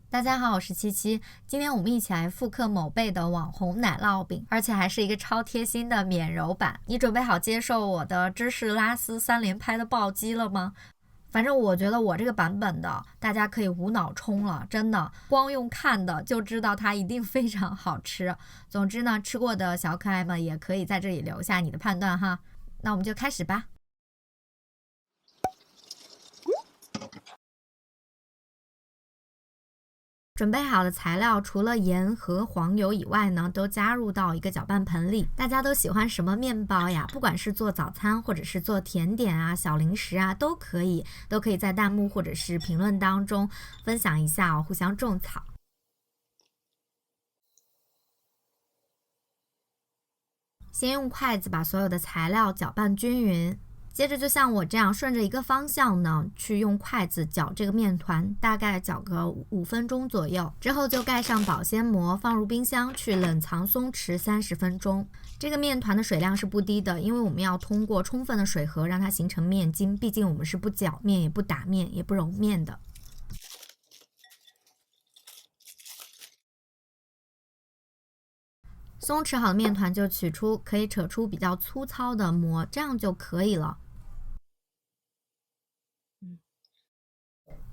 大家好，我是七七。今天我们一起来复刻某贝的网红奶酪饼，而且还是一个超贴心的免揉版。你准备好接受我的芝士拉丝3连拍的暴击了吗？反正我觉得我这个版本的，大家可以无脑冲了，真的，光用看的就知道它一定非常好吃。总之呢，吃过的小可爱们也可以在这里留下你的判断哈。那我们就开始吧。准备好的材料除了盐和黄油以外呢，都加入到一个搅拌盆里。大家都喜欢什么面包呀？不管是做早餐或者是做甜点啊、小零食啊，都可以在弹幕或者是评论当中分享一下哦，互相种草。先用筷子把所有的材料搅拌均匀。接着就像我这样顺着一个方向呢，去用筷子搅这个面团，大概搅个5分钟左右。之后就盖上保鲜膜，放入冰箱去冷藏松弛30分钟。这个面团的水量是不低的，因为我们要通过充分的水合让它形成面筋，毕竟我们是不搅面、也不打面、也不揉面的。松弛好的面团就取出，可以扯出比较粗糙的膜，这样就可以了。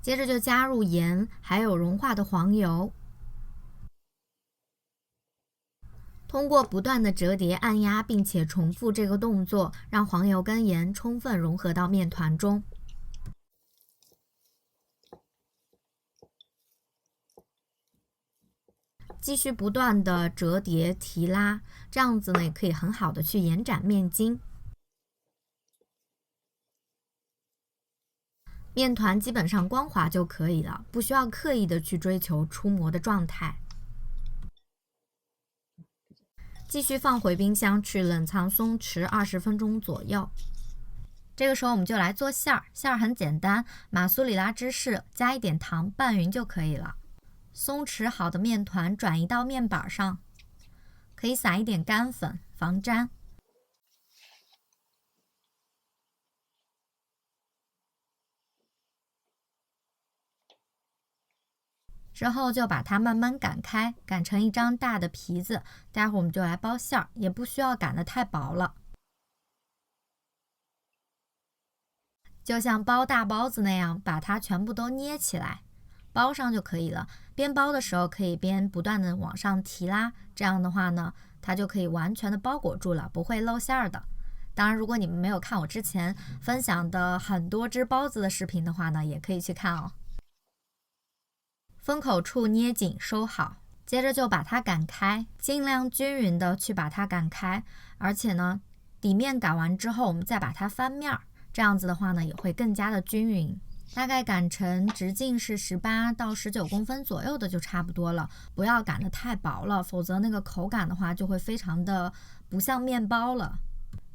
接着就加入盐，还有融化的黄油。通过不断的折叠、按压，并且重复这个动作，让黄油跟盐充分融合到面团中。继续不断的折叠、提拉，这样子呢也可以很好的去延展面筋。面团基本上光滑就可以了，不需要刻意的去追求出模的状态。继续放回冰箱去冷藏松弛20分钟左右。这个时候我们就来做馅儿，馅儿很简单，马苏里拉芝士加一点糖拌匀就可以了。松弛好的面团转移到面板上，可以撒一点干粉防粘。之后就把它慢慢擀开，擀成一张大的皮子。待会儿我们就来包馅儿，也不需要擀得太薄了，就像包大包子那样，把它全部都捏起来，包上就可以了。边包的时候可以边不断的往上提拉，这样的话呢，它就可以完全的包裹住了，不会露馅儿的。当然，如果你们没有看我之前分享的很多只包子的视频的话呢，也可以去看哦。封口处捏紧收好，接着就把它擀开，尽量均匀的去把它擀开，而且呢，底面擀完之后，我们再把它翻面，这样子的话呢，也会更加的均匀。大概擀成直径是18到19公分左右的就差不多了，不要擀得太薄了，否则那个口感的话就会非常的不像面包了。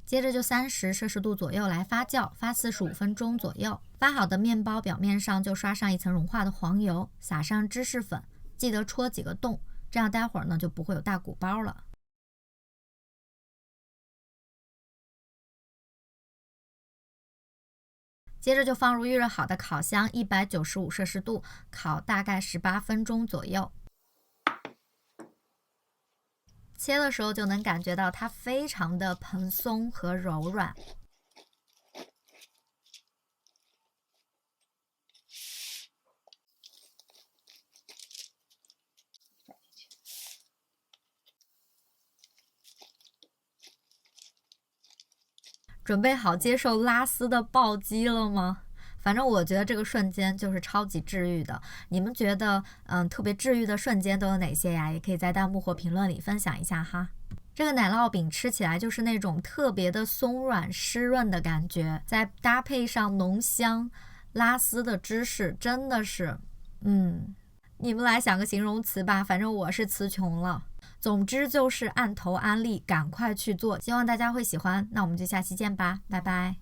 接着就30摄氏度左右来发酵，发45分钟左右。发好的面包表面上就刷上一层融化的黄油，撒上芝士粉，记得戳几个洞，这样待会儿呢就不会有大鼓包了。接着就放入预热好的烤箱，195摄氏度，烤大概18分钟左右。切的时候就能感觉到它非常的蓬松和柔软。准备好接受拉丝的暴击了吗？反正我觉得这个瞬间就是超级治愈的。你们觉得特别治愈的瞬间都有哪些呀？也可以在弹幕或评论里分享一下哈。这个奶酪饼吃起来就是那种特别的松软湿润的感觉，再搭配上浓香拉丝的芝士，真的是你们来想个形容词吧，反正我是词穷了。总之就是按头安利，赶快去做，希望大家会喜欢。那我们就下期见吧，拜拜。